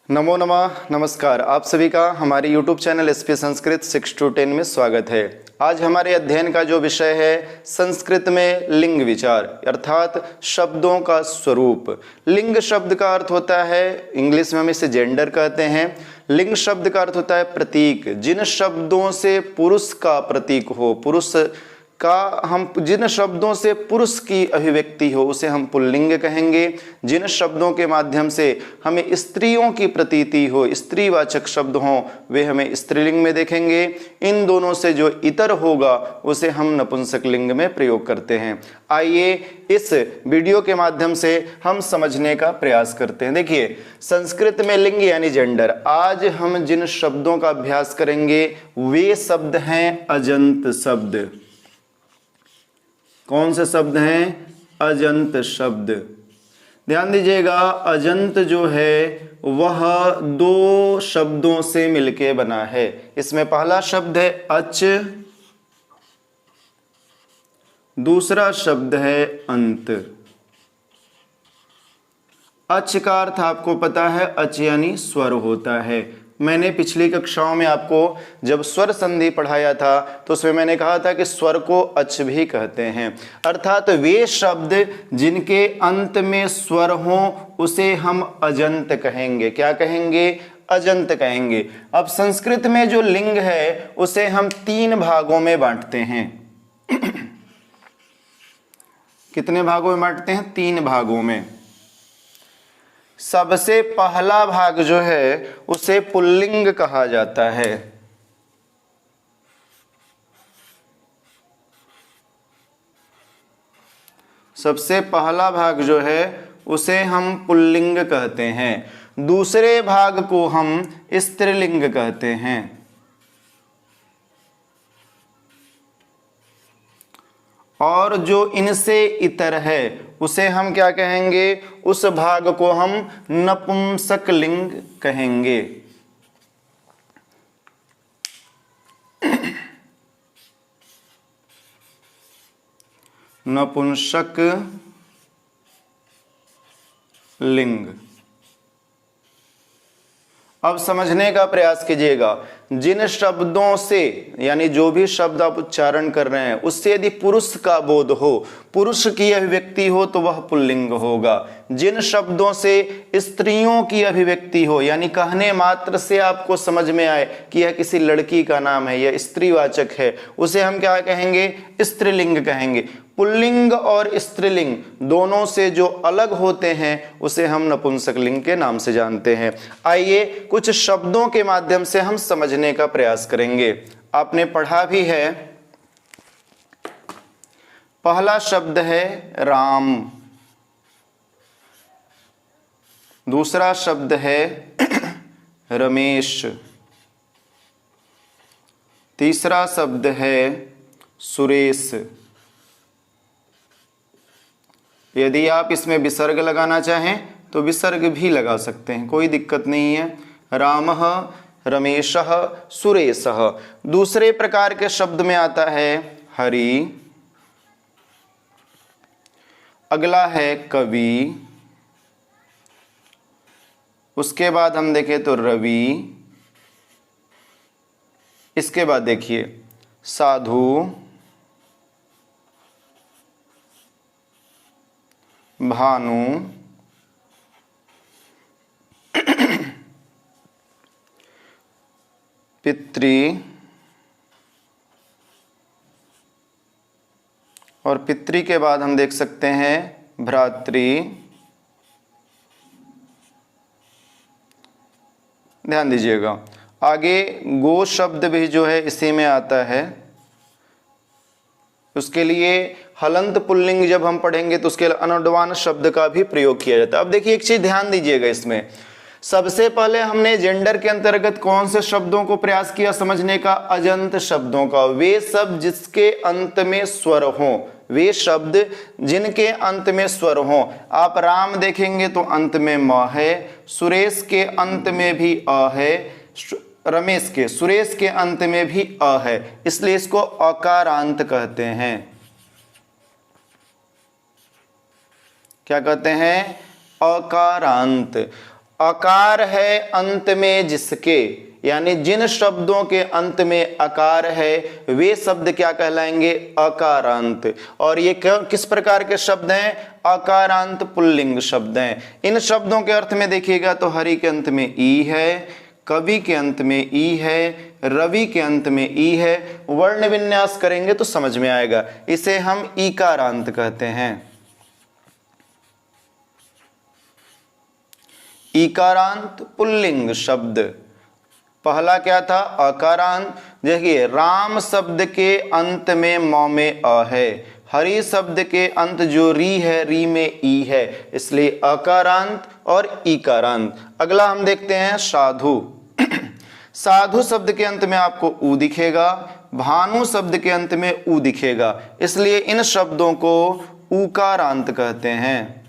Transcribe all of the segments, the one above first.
नमो नमः, नमस्कार। आप सभी का हमारे YouTube channel SP Sanskrit 6 to 10 में स्वागत है। आज हमारे अध्ययन का जो विषय है संस्कृत में लिंग विचार अर्थात शब्दों का स्वरूप। लिंग शब्द का अर्थ होता है, इंग्लिश में हम इसे जेंडर कहते हैं। लिंग शब्द का अर्थ होता है प्रतीक। जिन शब्दों से पुरुष का प्रतीक हो, पुरुष का हम जिन शब्दों से पुरुष की अभिव्यक्ति हो उसे हम पुल्लिंग कहेंगे। जिन शब्दों के माध्यम से हमें स्त्रियों की प्रतीति हो, स्त्रीवाचक शब्द हों, वे हमें स्त्रीलिंग में देखेंगे। इन दोनों से जो इतर होगा उसे हम नपुंसक लिंग में प्रयोग करते हैं। आइए इस वीडियो के माध्यम से हम समझने का प्रयास करते हैं। देखिए, संस्कृत में लिंग यानी जेंडर। आज हम जिन शब्दों का अभ्यास करेंगे वे शब्द हैं अजंत शब्द। कौन से शब्द हैं? अजंत शब्द। ध्यान दीजिएगा, अजंत जो है वह दो शब्दों से मिलके बना है। इसमें पहला शब्द है अच, दूसरा शब्द है अंत। अच का अर्थ आपको पता है, अच यानी स्वर होता है। मैंने पिछली कक्षाओं में आपको जब स्वर संधि पढ़ाया था तो उसमें मैंने कहा था कि स्वर को अच भी कहते हैं, अर्थात वे शब्द जिनके अंत में स्वर हों उसे हम अजंत कहेंगे। क्या कहेंगे? अजंत कहेंगे। अब संस्कृत में जो लिंग है उसे हम 3 भागों में बांटते हैं। कितने भागों में बांटते हैं? 3 भागों में। सबसे पहला भाग जो है उसे पुल्लिंग कहा जाता है। सबसे पहला भाग जो है उसे हम पुल्लिंग कहते हैं। दूसरे भाग को हम स्त्रीलिंग कहते हैं। और जो इनसे इतर है उसे हम क्या कहेंगे? उस भाग को हम नपुंसक लिंग कहेंगे। नपुंसक लिंग। अब समझने का प्रयास कीजिएगा। जिन शब्दों से यानी जो भी शब्द आप उच्चारण कर रहे हैं उससे यदि पुरुष का बोध हो, पुरुष की अभिव्यक्ति हो तो वह पुल्लिंग होगा। जिन शब्दों से स्त्रियों की अभिव्यक्ति हो यानी कहने मात्र से आपको समझ में आए कि यह किसी लड़की का नाम है, यह स्त्रीवाचक है, उसे हम क्या कहेंगे? स्त्रीलिंग कहेंगे। पुल्लिंग और स्त्रीलिंग दोनों से जो अलग होते हैं उसे हम नपुंसक लिंग के नाम से जानते हैं। आइए कुछ शब्दों के माध्यम से हम समझने का प्रयास करेंगे। आपने पढ़ा भी है। पहला शब्द है राम, दूसरा शब्द है रमेश, तीसरा शब्द है सुरेश। यदि आप इसमें विसर्ग लगाना चाहें तो विसर्ग भी लगा सकते हैं, कोई दिक्कत नहीं है। रामः, रमेशः, सुरेशः। दूसरे प्रकार के शब्द में आता है हरि, अगला है कवि, उसके बाद हम देखें तो रवि, इसके बाद देखिए साधु, भानु, पितृ, और पितृ के बाद हम देख सकते हैं भ्रातृ। ध्यान दीजिएगा, आगे गो शब्द भी जो है इसी में आता है। उसके लिए हलंत पुल्लिंग जब हम पढ़ेंगे तो उसके लिए अनुड्वान शब्द का भी प्रयोग किया जाता है। अब देखिए एक चीज ध्यान दीजिएगा, इसमें सबसे पहले हमने जेंडर के अंतर्गत कौन से शब्दों को प्रयास किया समझने का? अजंत शब्दों का। वे शब्द जिसके अंत में स्वर हों, वे शब्द जिनके अंत में स्वर हों। आप राम देखेंगे तो अंत में म है, सुरेश के अंत में भी अ है, रमेश के, सुरेश के अंत में भी अ है, इसलिए इसको अकारांत कहते हैं। क्या कहते हैं? अकारांत। अकार है अंत में जिसके, यानी जिन शब्दों के अंत में अकार है वे शब्द क्या कहलाएंगे, अकारांत। और ये किस प्रकार के शब्द हैं, अकारांत पुल्लिंग शब्द हैं। इन शब्दों के अर्थ में देखिएगा तो हरि के अंत में ई है, कवि के अंत में ई है, रवि के अंत में ई है। वर्ण विन्यास करेंगे तो समझ में आएगा, इसे हम ईकारांत कहते हैं। ईकारांत पुल्लिंग शब्द। पहला क्या था, अकारांत। देखिए राम शब्द के अंत में म में अ है, हरि शब्द के अंत जो री है री में ई है, इसलिए अकारांत और ईकारांत। अगला हम देखते हैं साधु। साधु शब्द के अंत में आपको ऊ दिखेगा, भानु शब्द के अंत में ऊ दिखेगा, इसलिए इन शब्दों को उकारांत कहते हैं।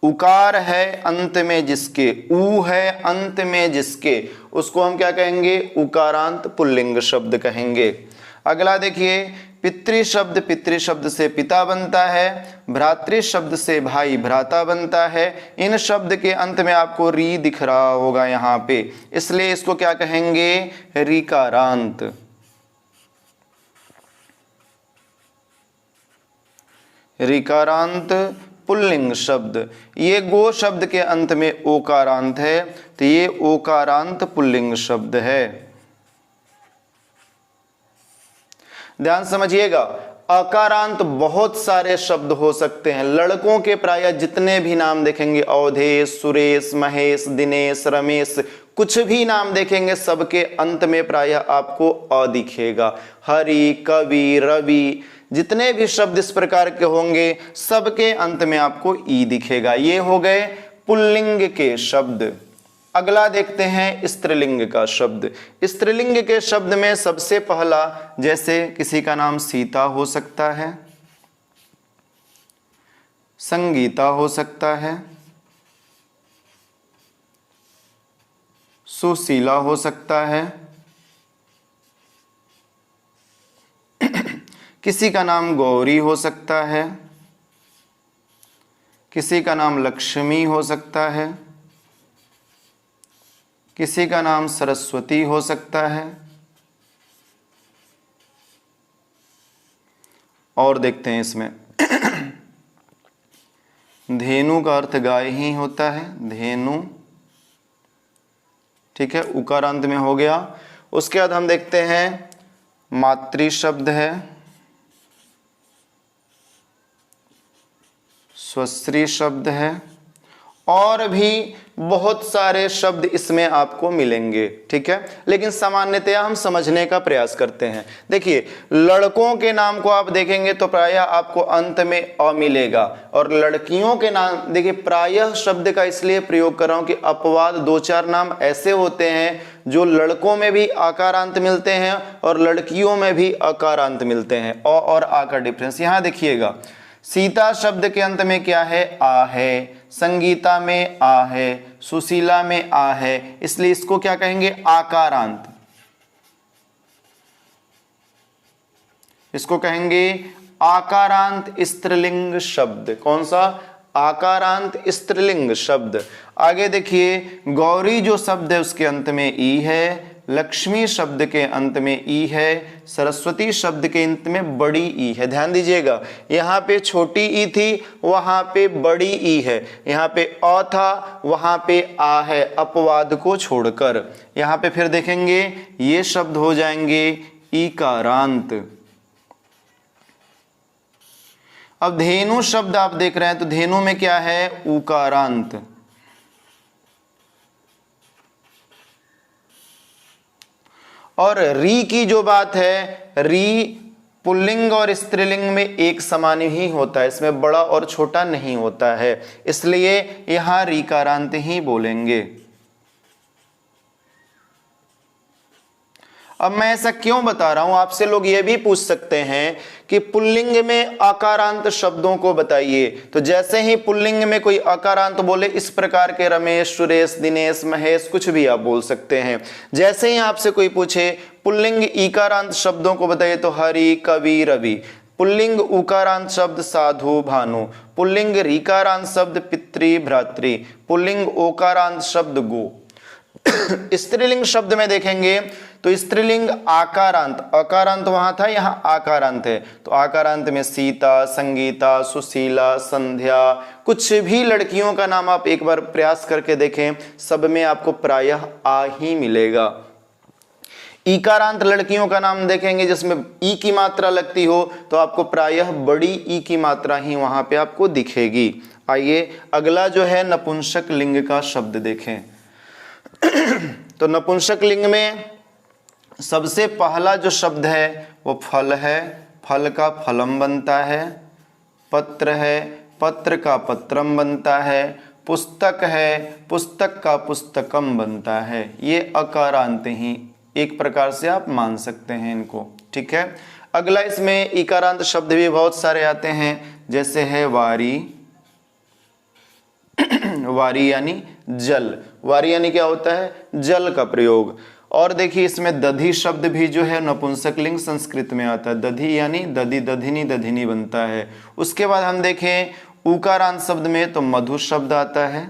उकार है अंत में जिसके, ऊ है अंत में जिसके, उसको हम क्या कहेंगे, उकारांत पुल्लिंग शब्द कहेंगे। अगला देखिए, पितृ शब्द, पितृ शब्द से पिता बनता है, भ्रातृ शब्द से भाई भ्राता बनता है। इन शब्द के अंत में आपको री दिख रहा होगा यहाँ पे, इसलिए इसको क्या कहेंगे, ऋकारांत। ऋकारांत पुल्लिंग शब्द। ये गो शब्द के अंत में ओकारांत है, तो ये ओकारांत पुल्लिंग शब्द है। ध्यान समझिएगा, अकारांत बहुत सारे शब्द हो सकते हैं। लड़कों के प्राय जितने भी नाम देखेंगे, अवधेश, सुरेश, महेश, दिनेश, रमेश, कुछ भी नाम देखेंगे सबके अंत में प्राय आपको अ दिखेगा। हरि, कवि, रवि, जितने भी शब्द इस प्रकार के होंगे सबके अंत में आपको ई दिखेगा। ये हो गए पुल्लिंग के शब्द। अगला देखते हैं स्त्रीलिंग का शब्द। स्त्रीलिंग के शब्द में सबसे पहला, जैसे किसी का नाम सीता हो सकता है, संगीता हो सकता है, सुशीला हो सकता है, किसी का नाम गौरी हो सकता है, किसी का नाम लक्ष्मी हो सकता है, किसी का नाम सरस्वती हो सकता है। और देखते हैं इसमें धेनु का अर्थ गाय ही होता है, धेनु, ठीक है, उकारांत में हो गया। उसके बाद हम देखते हैं मातृ शब्द है, स्वश्री शब्द है, और भी बहुत सारे शब्द इसमें आपको मिलेंगे, ठीक है। लेकिन सामान्यतया हम समझने का प्रयास करते हैं। देखिए लड़कों के नाम को आप देखेंगे तो प्रायः आपको अंत में अ मिलेगा, और लड़कियों के नाम देखिए, प्रायः शब्द का इसलिए प्रयोग कर रहा हूं कि अपवाद दो चार नाम ऐसे होते हैं जो लड़कों में भी आकारांत मिलते हैं और लड़कियों में भी अकारांत मिलते हैं। अ और आ का डिफरेंस यहाँ देखिएगा। सीता शब्द के अंत में क्या है, आ है, संगीता में आ है, सुशीला में आ है, इसलिए इसको क्या कहेंगे, आकारांत। इसको कहेंगे आकारांत स्त्रीलिंग शब्द। कौन सा, आकारांत स्त्रीलिंग शब्द। आगे देखिए, गौरी जो शब्द है उसके अंत में ई है, लक्ष्मी शब्द के अंत में ई है, सरस्वती शब्द के अंत में बड़ी ई है। ध्यान दीजिएगा, यहाँ पे छोटी ई थी, वहां पे बड़ी ई है, यहाँ पे अ था, वहां पे आ है, अपवाद को छोड़कर। यहाँ पे फिर देखेंगे ये शब्द हो जाएंगे ईकारांत। अब धेनु शब्द आप देख रहे हैं तो धेनु में क्या है, उकारांत। और री की जो बात है, री पुल्लिंग और स्त्रीलिंग में एक समान ही होता है, इसमें बड़ा और छोटा नहीं होता है, इसलिए यहां रीकारांत ही बोलेंगे। अब मैं ऐसा क्यों बता रहा हूं, आपसे लोग ये भी पूछ सकते हैं कि पुल्लिंग में आकारांत शब्दों को बताइए। तो जैसे ही पुल्लिंग में कोई आकारांत बोले, इस प्रकार के रमेश, सुरेश, दिनेश, महेश, कुछ भी आप बोल सकते हैं। जैसे ही आपसे कोई पूछे पुल्लिंग ईकारांत शब्दों को बताइए, तो हरि, कवि, रवि, पुल्लिंग उकारांत शब्द साधु भानु, पुल्लिंग रीकारांत शब्द पितृ भ्रातृ, पुल्लिंग ओकारांत शब्द गो। स्त्रीलिंग शब्द में देखेंगे तो स्त्रीलिंग आकारांत, अकारांत वहां था, यहां आकारांत है, तो आकारांत में सीता, संगीता, सुशीला, संध्या, कुछ भी लड़कियों का नाम आप एक बार प्रयास करके देखें, सब में आपको प्रायः आ ही मिलेगा। ईकारांत लड़कियों का नाम देखेंगे जिसमें ई की मात्रा लगती हो तो आपको प्रायः बड़ी ई की मात्रा ही वहां पे आपको दिखेगी। आइए अगला जो है नपुंसक लिंग का शब्द देखें। तो नपुंसक लिंग में सबसे पहला जो शब्द है वो फल है, फल का फलम बनता है, पत्र है, पत्र का पत्रम बनता है, पुस्तक है, पुस्तक का पुस्तकम बनता है। ये अकारांत ही एक प्रकार से आप मान सकते हैं इनको, ठीक है। अगला इसमें इकारांत शब्द भी बहुत सारे आते हैं, जैसे है वारी, वारी यानी जल, वारी यानी क्या होता है, जल का प्रयोग। और देखिए इसमें दधि शब्द भी जो है नपुंसक लिंग संस्कृत में आता है, दधि यानी दधि, दधिनी, दधिनी बनता है। उसके बाद हम देखें उकारांत शब्द में तो मधु शब्द आता है।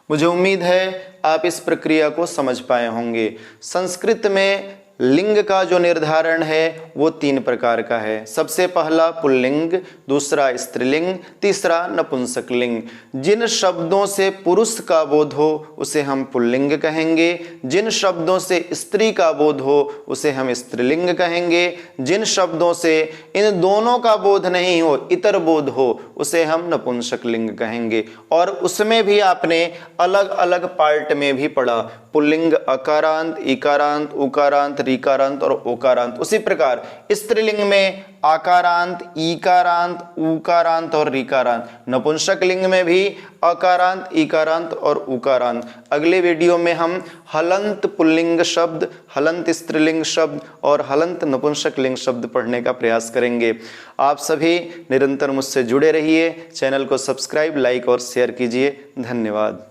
मुझे उम्मीद है आप इस प्रक्रिया को समझ पाए होंगे। संस्कृत में लिंग का जो निर्धारण है वो 3 प्रकार का है। सबसे पहला पुल्लिंग, दूसरा स्त्रीलिंग, तीसरा नपुंसक लिंग। जिन शब्दों से पुरुष का बोध हो उसे हम पुल्लिंग कहेंगे, जिन शब्दों से स्त्री का बोध हो उसे हम स्त्रीलिंग कहेंगे, जिन शब्दों से इन दोनों का बोध नहीं हो, इतर बोध हो, उसे हम नपुंसक लिंग कहेंगे। और उसमें भी आपने अलग अलग पार्ट में भी पढ़ा, पुल्लिंग अकारांत, इकारांत, उकारांत, रीकारांत और ओकारांत। उसी प्रकार स्त्रीलिंग में आकारांत, ईकारांत, उकारांत और रीकारांत। नपुंसक लिंग में भी अकारांत, ईकारांत और उकारांत। अगले वीडियो में हम हलंत पुल्लिंग शब्द, हलंत स्त्रीलिंग शब्द और हलंत नपुंसक लिंग शब्द पढ़ने का प्रयास करेंगे। आप सभी निरंतर मुझसे जुड़े रहिए, चैनल को सब्सक्राइब, लाइक और शेयर कीजिए। धन्यवाद।